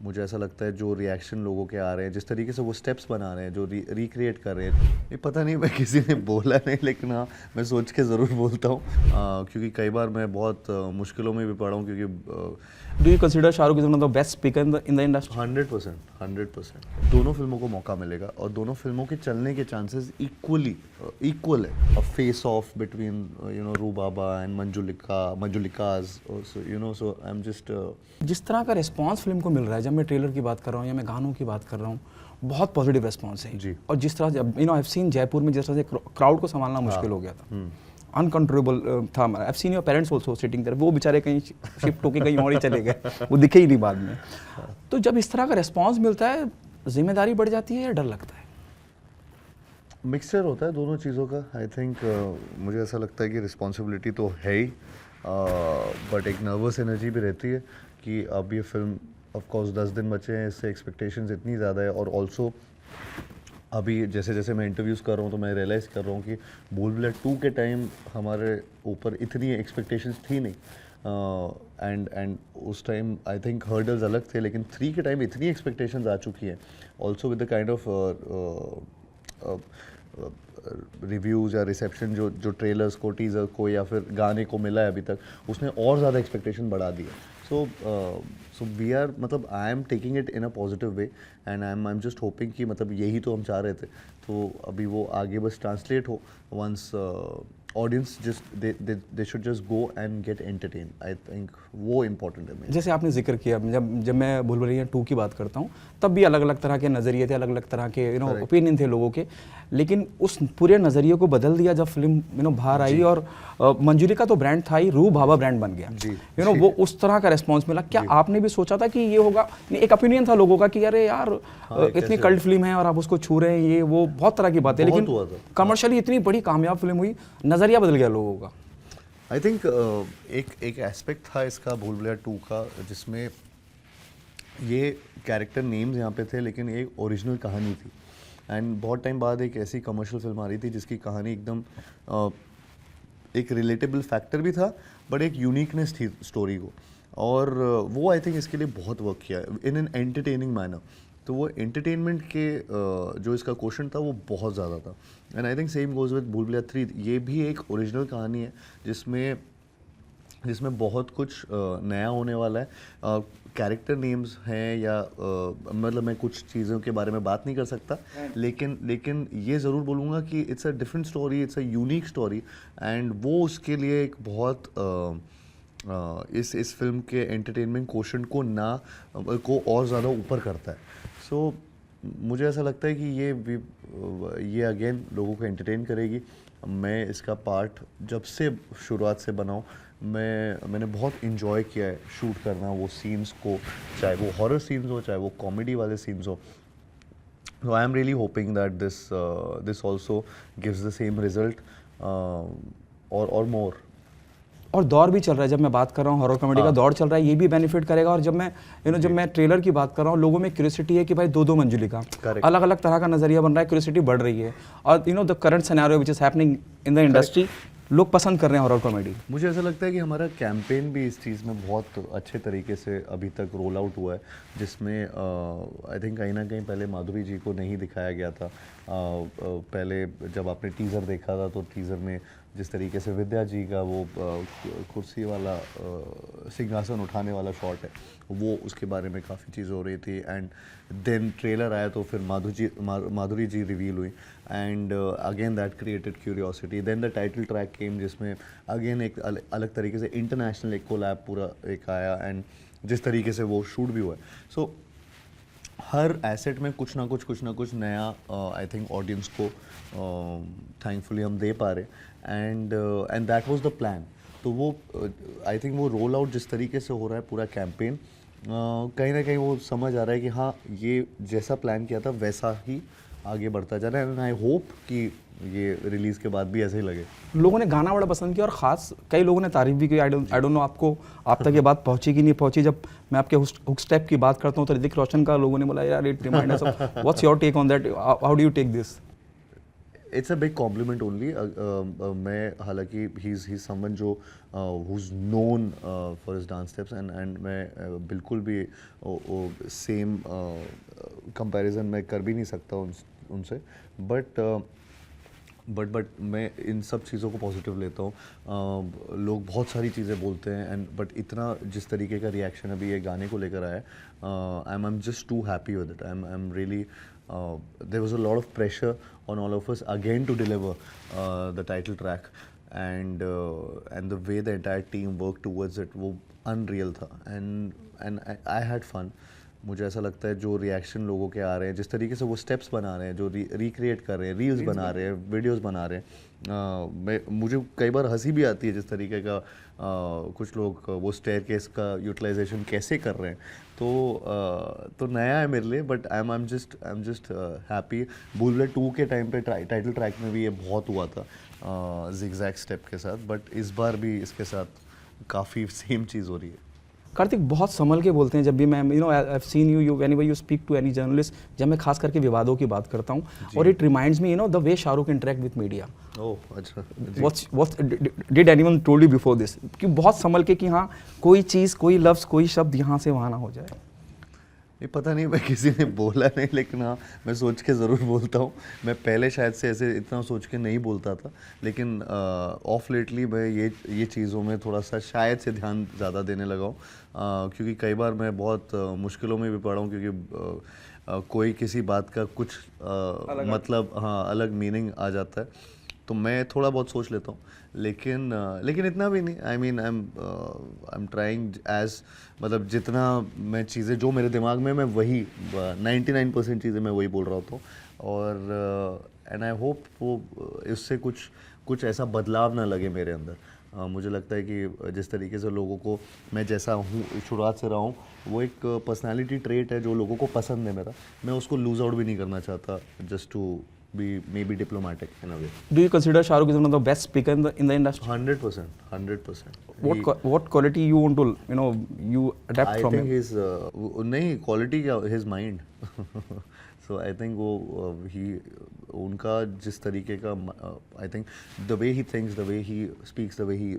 मुझे ऐसा लगता है जो रिएक्शन लोगों के आ रहे हैं, जिस तरीके से वो स्टेप्स बना रहे हैं, जो रिक्रिएट कर रहे हैं, ये पता नहीं मैं किसी ने बोला नहीं, लेकिन हाँ मैं सोच के ज़रूर बोलता हूँ, क्योंकि कई बार मैं बहुत मुश्किलों में भी पड़ा हूँ, क्योंकि do you consider Shahrukh is one of the best speaker in the industry? 100% दोनों फिल्मों को मौका मिलेगा और दोनों फिल्मों के चलने के चांसेस इक्वल है. Face off between Rooh Baba and Manjulika's, so I am just जिस तरह का रिस्पांस फिल्म को मिल रहा है, जब मैं ट्रेलर की बात कर रहा हूँ या मैं गानों की बात कर रहा हूँ, बहुत पॉजिटिव रिस्पांस है जी. और जिस तरह से आई हैव सीन जयपुर में जिस तरह से क्राउड को संभालना मुश्किल हो गया था, अनकंट्रोलेबल था. I have seen your parents also sitting there, वो बेचारे कहीं शिफ्ट होके कहीं और ही चले गए, वो दिखे ही नहीं बाद में. तो जब इस तरह का रिस्पांस मिलता है, जिम्मेदारी बढ़ जाती है या डर लगता है? मिक्सचर होता है दोनों चीज़ों का. आई थिंक मुझे ऐसा लगता है कि रिस्पॉन्सिबिलिटी तो है ही, बट एक नर्वस एनर्जी भी रहती है कि अब ये फिल्म ऑफ कोर्स 10 दिन बचे हैं, इससे एक्सपेक्टेशंस इतनी ज़्यादा है. और ऑल्सो अभी जैसे जैसे मैं इंटरव्यूज़ कर रहा हूँ तो मैं रियलाइज़ कर रहा हूँ कि भूल भुलैया 2 के टाइम हमारे ऊपर इतनी एक्सपेक्टेशंस थी नहीं, एंड उस टाइम आई थिंक हर्डल्स अलग थे, लेकिन 3 के टाइम इतनी एक्सपेक्टेशंस आ चुकी हैं, also with the kind of reviews या रिसेप्शन जो ट्रेलर्स को, टीज़र को या फिर गाने को मिला है अभी तक, उसने और ज़्यादा एक्सपेक्टेशन बढ़ा दी है. सो वी आर, मतलब I am taking it in a positive way and I am just hoping कि मतलब यही तो हम चाह रहे थे, तो अभी वो आगे बस ट्रांसलेट हो. Once audience just they should just go and get entertain. I think वो इम्पोर्टेंट है. जैसे आपने जिक्र किया, जब मैं भूल भुलैया 2 की बात करता हूँ, तब भी अलग अलग तरह के नज़रिए थे, अलग अलग तरह के ओपिनियन थे लोगों के, लेकिन उस पूरे नज़रिए को बदल दिया जब फिल्म बाहर आई और मंजुलिका तो ब्रांड था ही, रू बाबा ब्रांड बन गया. वो उस तरह का रिस्पॉन्स मिला. क्या आपने भी सोचा था कि ये होगा? एक ओपिनियन था लोगों का कि अरे यार इतनी कल्ट फिल्म है और आप उसको छू रहे हैं, ये वो बहुत तरह की बात है, लेकिन कमर्शियली इतनी बड़ी कामयाब फिल्म हुई, नज़रिया बदल गया लोगों का. आई थिंक एक एस्पेक्ट था इसका भूल भुलैया 2 का, जिसमें ये कैरेक्टर नेम्स यहाँ पे थे, लेकिन एक ओरिजिनल कहानी थी. एंड बहुत टाइम बाद एक ऐसी कमर्शियल फिल्म आ रही थी जिसकी कहानी एकदम एक रिलेटेबल फैक्टर भी था, बट एक यूनिकनेस थी स्टोरी को, और वो आई थिंक इसके लिए बहुत वर्क किया इन एन एंटरटेनिंग मैनर. तो वो एंटरटेनमेंट के जो इसका क्वेश्चन था वो बहुत ज़्यादा था. And I think same goes with भूल भुलैया 3. ये भी एक ओरिजिनल कहानी है जिसमें बहुत कुछ नया होने वाला है. कैरेक्टर नेम्स हैं या मतलब मैं कुछ चीज़ों के बारे में बात नहीं कर सकता, लेकिन ये ज़रूर बोलूँगा कि it's a different story, it's a unique story, and वो उसके लिए एक बहुत इस फिल्म के एंटरटेनमेंट क्वोशंट को और ज़्यादा ऊपर करता है. सो मुझे ऐसा लगता है कि ये अगेन लोगों को एंटरटेन करेगी. मैं इसका पार्ट जब से शुरुआत से बनाऊँ, मैंने बहुत इन्जॉय किया है शूट करना वो सीन्स को, चाहे वो हॉरर सीन्स हो, चाहे वो कॉमेडी वाले सीन्स हो. So I am really hoping that this also gives the same result or more. और दौर भी चल रहा है, जब मैं बात कर रहा हूँ हॉरर कॉमेडी का दौर चल रहा है, ये भी बेनिफिट करेगा. और जब मैं ट्रेलर की बात कर रहा हूँ, लोगों में क्यूरियोसिटी है कि भाई दो मंजुलिका, अलग अलग तरह का नजरिया बन रहा है, क्यूरियोसिटी बढ़ रही है. और the current scenario which is happening in the industry, लोग पसंद कर रहे हैं हॉरर कॉमेडी. मुझे ऐसा लगता है कि हमारा कैंपेन भी इस चीज़ में बहुत अच्छे तरीके से अभी तक रोल आउट हुआ है, जिसमें आई थिंक कहीं ना कहीं पहले माधुरी जी को नहीं दिखाया गया था. पहले जब आपने टीज़र देखा था तो टीज़र में जिस तरीके से विद्या जी का वो कुर्सी वाला सिंहासन उठाने वाला शॉट है, वो उसके बारे में काफ़ी चीज़ हो रही थी. एंड देन ट्रेलर आया तो फिर माधुरी जी रिवील हुई, and again that created curiosity. Then the title track came, जिसमें अगेन एक अलग तरीके से इंटरनेशनल एक कोलैब पूरा एक आया, एंड जिस तरीके से वो शूट भी हुआ है. सो हर एसेट में कुछ ना कुछ नया आई थिंक ऑडियंस को थैंकफुली हम दे पा रहे, and that was the plan. तो वो आई थिंक वो रोल आउट जिस तरीके से हो रहा है पूरा कैंपेन, कहीं ना कहीं वो समझ आ रहा है कि हाँ, ये जैसा प्लान किया था वैसा ही आगे बढ़ता जा रहा है. एंड आई होप कि ये रिलीज़ के बाद भी ऐसे ही लगे. लोगों ने गाना बड़ा पसंद किया और ख़ास कई लोगों ने तारीफ भी की. आई डोंट नो आप तक ये बात पहुंची कि नहीं पहुंची. जब मैं आपके हुक स्टेप की बात करता हूँ तो ऋतिक रोशन का लोगों ने बोला यार it remind us of, what's your take on that, how do you take this? It's a big compliment only. मैं हालांकि ही इज़ समवन जो who is known for his dance steps and मैं बिल्कुल भी सेम कंपैरिजन मैं कर भी नहीं सकता उनसे, बट मैं इन सब चीज़ों को पॉजिटिव लेता हूँ। लोग बहुत सारी चीज़ें बोलते हैं एंड बट इतना जिस तरीके का रिएक्शन अभी ये गाने को लेकर आया है, I am just too happy with it. I am really there was a lot of pressure on all of us again to deliver the title track and the way the entire team work towards it, वो unreal था and I had fun. मुझे ऐसा लगता है जो reaction लोगों के आ रहे हैं, जिस तरीके से वो स्टेप्स बना रहे हैं, जो रिक्रिएट कर रहे हैं, रील्स बना रहे हैं, वीडियोस बना रहे हैं, मुझे कई बार हंसी भी आती है जिस तरीके का कुछ लोग वो स्टेयरकेस का यूटिलाइजेशन कैसे कर रहे हैं। तो नया है मेरे लिए, but I am just happy. बुलबुल 2 के टाइम पे टाइटल ट्रैक में भी ये बहुत हुआ था जिगजैग स्टेप के साथ, बट इस बार भी इसके साथ काफ़ी सेम चीज़ हो रही है। कार्तिक बहुत संभल के बोलते हैं जब भी मैं I have seen you whenever you speak to any journalist, जब मैं खास करके विवादों की बात करता हूँ, और it reminds me the way Shahrukh interact with media. Oh अच्छा, what's did anyone told you before this कि बहुत संभल के कि हाँ कोई चीज़, कोई लफ्ज़, कोई शब्द यहाँ से वहाँ ना हो जाए? ये पता नहीं, मैं किसी ने बोला नहीं, लेकिन हाँ मैं सोच के ज़रूर बोलता हूँ। मैं पहले शायद से ऐसे इतना सोच के नहीं बोलता था, लेकिन ऑफ लेटली मैं ये चीज़ों में थोड़ा सा शायद से ध्यान ज़्यादा देने लगा हूँ, क्योंकि कई बार मैं बहुत मुश्किलों में भी पड़ा हूँ, क्योंकि कोई किसी बात का कुछ मतलब हाँ अलग मीनिंग आ जाता है, तो मैं थोड़ा बहुत सोच लेता हूँ, लेकिन इतना भी नहीं। I mean I am trying as, मतलब जितना मैं चीज़ें जो मेरे दिमाग में, मैं वही 99% चीज़ें मैं वही बोल रहा होता हूँ, और एंड आई होप वो इससे कुछ ऐसा बदलाव ना लगे मेरे अंदर। मुझे लगता है कि जिस तरीके से लोगों को मैं जैसा हूँ शुरुआत से रहा हूँ, वो एक पर्सनालिटी ट्रेट है जो लोगों को पसंद है मेरा, मैं उसको लूज आउट भी नहीं करना चाहता, just to be maybe diplomatic in a way. Do you consider Shah Rukh is one of the best speaker in the industry? 100%. What quality you want to you adapt I from think him? his नहीं quality क्या, his mind. So I think वो he उनका जिस तरीके का I think the way he thinks, the way he speaks, the way he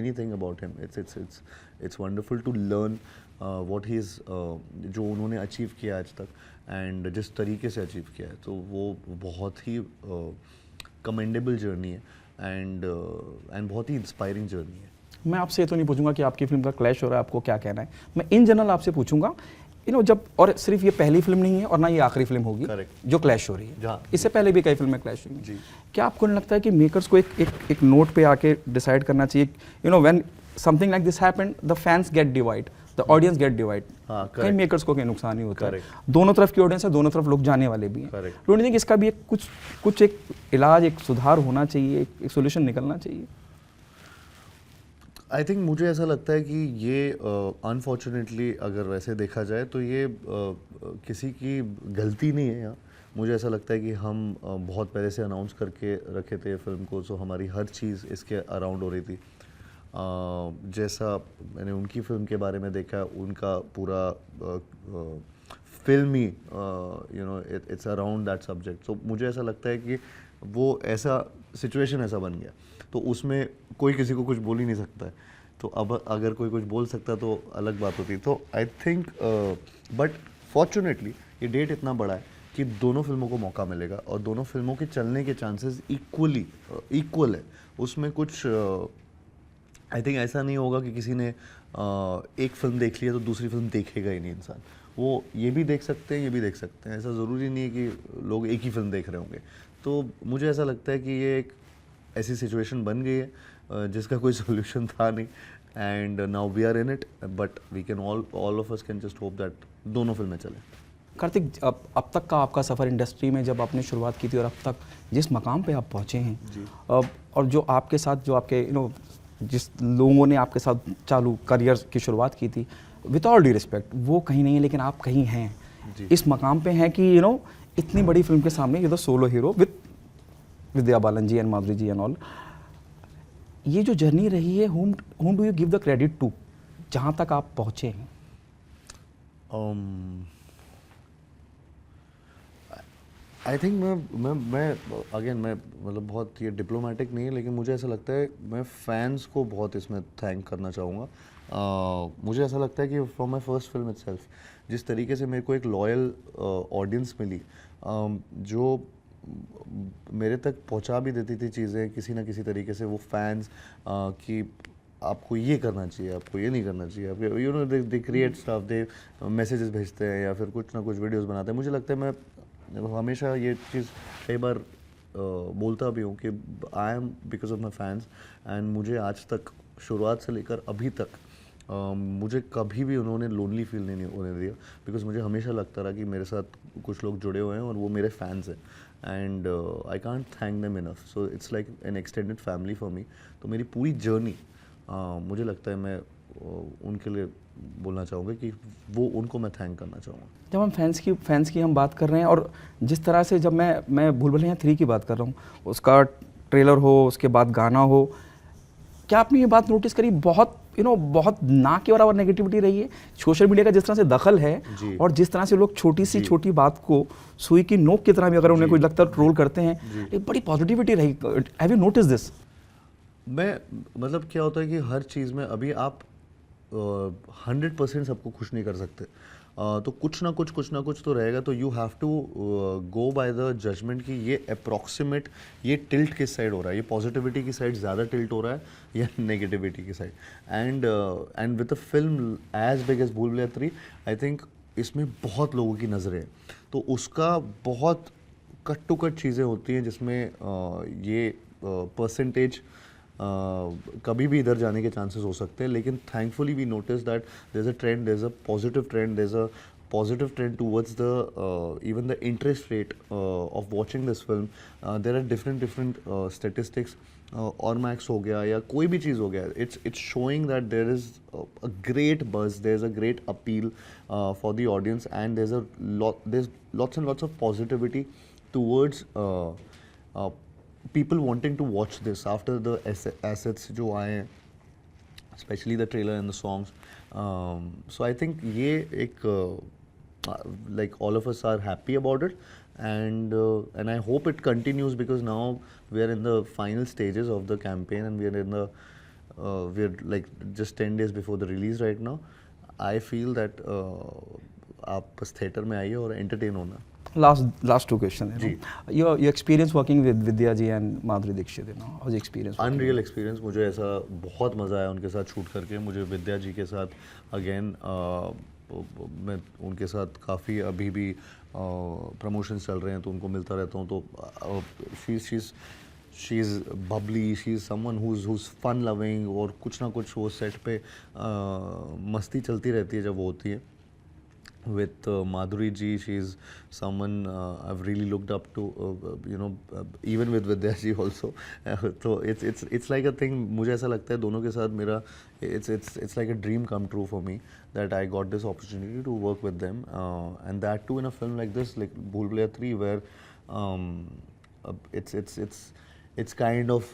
anything about him, it's wonderful to learn what he's जो उन्होंने achieve किया आज तक एंड जिस तरीके से अचीव किया है, तो वो बहुत ही कमेंडेबल जर्नी है एंड बहुत ही इंस्पायरिंग जर्नी है। मैं आपसे ये तो नहीं पूछूंगा कि आपकी फिल्म का क्लैश हो रहा है, आपको क्या कहना है, मैं इन जनरल आपसे पूछूंगा जब, और सिर्फ ये पहली फिल्म नहीं है और ना ये आखिरी फिल्म होगी जो क्लैश हो रही है, इससे पहले भी कई फिल्में क्लैश हुई हैं। क्या आपको नहीं लगता है कि मेकर्स को एक नोट पे आके डिसाइड करना चाहिए, when something like this happened the fans get divide, the audience get divide, कई मेकर्स को कहीं नुकसान ही होता है, दोनों तरफ की ऑडियंस है, दोनों तरफ लोग जाने वाले भी हैं, डोंट यू थिंक इसका भी कुछ एक इलाज, एक सुधार होना चाहिए, एक सोल्यूशन निकलना चाहिए? आई थिंक मुझे ऐसा लगता है कि ये अनफॉर्चुनेटली अगर वैसे देखा जाए तो ये किसी की गलती नहीं है यहाँ। मुझे ऐसा लगता है कि हम बहुत पहले से अनाउंस करके रखे थे फिल्म को, सो हमारी हर चीज़ इसके अराउंड हो रही थी। जैसा मैंने उनकी फिल्म के बारे में देखा, उनका पूरा फिल्म ही it's around that subject, so मुझे ऐसा लगता है कि वो ऐसा सिचुएशन ऐसा बन गया, तो उसमें कोई किसी को कुछ बोल ही नहीं सकता है। तो अब अगर कोई कुछ बोल सकता तो अलग बात होती। तो आई थिंक बट फॉर्चुनेटली ये डेट इतना बड़ा है कि दोनों फिल्मों को मौका मिलेगा और दोनों फिल्मों के चलने के चांसेस इक्वल है। उसमें कुछ आई थिंक ऐसा नहीं होगा कि किसी ने एक फिल्म देख लिया तो दूसरी फिल्म देखेगा ही नहीं इंसान। वो ये भी देख सकते हैं, ये भी देख सकते हैं, ऐसा ज़रूरी नहीं है कि लोग एक ही फिल्म देख रहे होंगे। तो मुझे ऐसा लगता है कि ये एक ऐसी सिचुएशन बन गई है जिसका कोई सोल्यूशन था नहीं, and now we are in it, but we can all of us can just hope that दोनों फिल्में चलें। कार्तिक, अब तक का आपका सफ़र इंडस्ट्री में, जब आपने शुरुआत की थी और अब तक जिस मकाम पे आप पहुँचे हैं, और जो आपके साथ जो आपके जिस लोगों ने आपके साथ चालू करियर की शुरुआत की थी, विद ऑल ड्यू रिस्पेक्ट, वो कहीं नहीं है, लेकिन आप कहीं हैं, इस मकाम पे हैं कि इतनी बड़ी फिल्म के सामने you the solo hero with Vidya Balan ji and Madhuri ji and all. ये जो जर्नी रही है, whom do you give the credit to, जहाँ तक आप पहुँचे हैं? आई थिंक मैं अगेन मैं मतलब बहुत ये डिप्लोमेटिक नहीं है, लेकिन मुझे ऐसा लगता है मैं फैंस को बहुत इसमें थैंक करना चाहूँगा। मुझे ऐसा लगता है कि from my first film itself जिस तरीके से मेरे को एक लॉयल ऑडियंस मिली, जो मेरे तक पहुंचा भी देती थी चीज़ें किसी ना किसी तरीके से, वो फैंस कि आपको ये करना चाहिए, आपको ये नहीं करना चाहिए, आप you know they create stuff, they messages भेजते हैं या फिर कुछ ना कुछ वीडियोस बनाते हैं। मुझे लगता है मैं हमेशा ये चीज़ कई बार बोलता भी हूँ कि I am because of my fans, and मुझे आज तक शुरुआत से लेकर अभी तक मुझे कभी भी उन्होंने लोनली फील नहीं होने दिया, बिकॉज मुझे हमेशा लगता रहा कि मेरे साथ कुछ लोग जुड़े हुए हैं और वो मेरे फैंस हैं, and I can't thank them enough, so it's like an extended family for me. तो मेरी पूरी जर्नी मुझे लगता है मैं उनके लिए बोलना चाहूँगा कि वो उनको मैं थैंक करना चाहूँगा। जब हम फैंस की हम बात कर रहे हैं, और जिस तरह से जब मैं भूल भुलैया 3 की बात कर रहा हूँ, उसका ट्रेलर हो, उसके बाद गाना हो, क्या आपने ये बात नोटिस करी, बहुत बहुत ना के बराबर नेगेटिविटी रही है सोशल मीडिया का, जिस तरह से दखल है और जिस तरह से लोग छोटी बात को सुई की नोक की तरह भी अगर उन्हें कुछ लगता है ट्रोल करते हैं, एक बड़ी पॉजिटिविटी रही। Have you notice this? मैं मतलब क्या होता है कि हर चीज़ में अभी आप 100% सबको खुश नहीं कर सकते, तो कुछ ना कुछ तो रहेगा, तो you have to go by the judgement कि ये अप्रॉक्सीमेट ये टिल्ट किस साइड हो रहा है, ये पॉजिटिविटी की साइड ज़्यादा टिल्ट हो रहा है या नेगेटिविटी की side. And with a film as big as Bhool Bhulaiyaa 3, I think इसमें बहुत लोगों की नज़रें हैं, तो उसका बहुत कट टू कट चीज़ें होती हैं जिसमें ये परसेंटेज कभी भी इधर जाने के चांसेस हो सकते हैं, लेकिन thankfully we notice that there is a trend, there is a positive trend, there is a positive trend towards the even the interest rate of watching this film. There are different statistics, और max हो गया या कोई भी चीज़ हो गया, it's showing that there is a great buzz, there's a great appeal for the audience, and there's lots and lots of positivity towards people wanting to watch this after the assets जो आए हैं, especially the trailer and the songs. So I think ये एक like all of us are happy about it, and I hope it continues, because now we are in the final stages of the campaign, and we're like just 10 days before the release right now. I feel that आप बस theatre में आइए और entertain होना। Last 2 questions. Your experience working with Vidya ji and Madhuri Dixit, how's the experience? Unreal experience, मुझे ऐसा बहुत मज़ा आया उनके साथ शूट करके। मुझे विद्या जी के साथ अगेन मैं उनके साथ काफ़ी अभी भी प्रमोशंस चल रहे हैं तो उनको मिलता रहता हूँ, तो she is bubbly, she is someone who's fun loving, और कुछ ना कुछ वो सेट पे मस्ती चलती रहती है जब वो होती है। With Madhuri ji, she is someone I've really looked up to, even with Vidya ji also. So it's like a thing. मुझे ऐसा लगता है दोनों के साथ मेरा it's like a dream come true for me that I got this opportunity to work with them, and that too in a film like this, like Bhool Bhulaiya 3, where it's kind of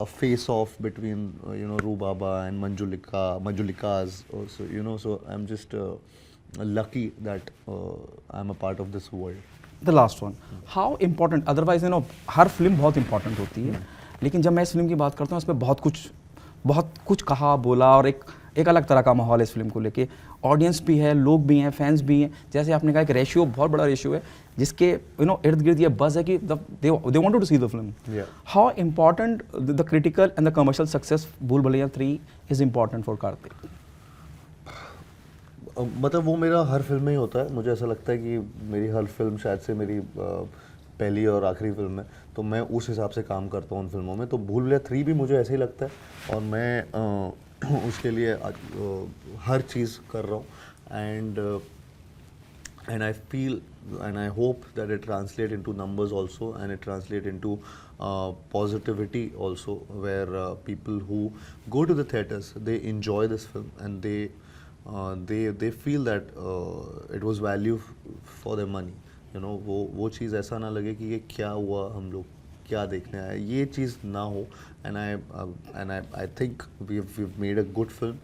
a face off between Rubaba and Manjulikas also, so I'm just lucky that I'm a part of this world. The last one, how important, otherwise her film बहुत important होती है, लेकिन जब मैं इस film की बात करता हूँ इसमें बहुत कुछ कहा बोला, और एक अलग तरह का माहौल है इस फिल्म को लेके। ऑडियंस भी है, लोग भी हैं, फैंस भी हैं, जैसे आपने कहा एक रेशियो, बहुत बड़ा रेशियो है जिसके इर्द गिर्द ये बज़ है कि they wanted to see the film. How important the critical and the commercial success Bhool Bhulaiyaa 3 is important for Kartik? मतलब वो मेरा हर फिल्म में ही होता है। मुझे ऐसा लगता है कि मेरी हर फिल्म शायद से मेरी पहली और आखिरी फिल्म है, तो मैं उस हिसाब से काम करता हूँ उन फिल्मों में। तो भूल भुलैया 3 भी मुझे ऐसे ही लगता है, और मैं उसके लिए हर चीज़ कर रहा हूँ, and I feel and I hope that it translate into numbers also, and it translate into positivity also, where people who go to the theaters, they enjoy this film, and they feel that it was value for their money. वो चीज़ ऐसा ना लगे कि ये क्या हुआ, हम लोग क्या देखने आए, ये चीज़ ना हो। and I think we've made a good film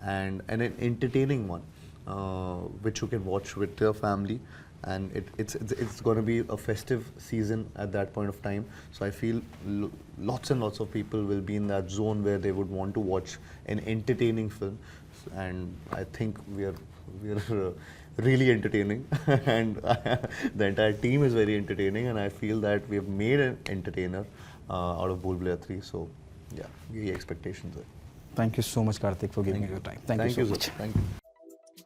and an entertaining one. which you can watch with your family, and it's going to be a festive season at that point of time. So I feel lots and lots of people will be in that zone where they would want to watch an entertaining film, and I think we are really entertaining, and the entire team is very entertaining, and I feel that we have made an entertainer out of Bhool Bhulaiya 3. So yeah, the expectations are. Thank you so much, Karthik, for giving me your time. Thank you so sir. much. Thank you.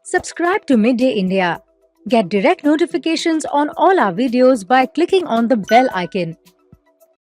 Subscribe to Midday India. Get direct notifications on all our videos by clicking on the bell icon.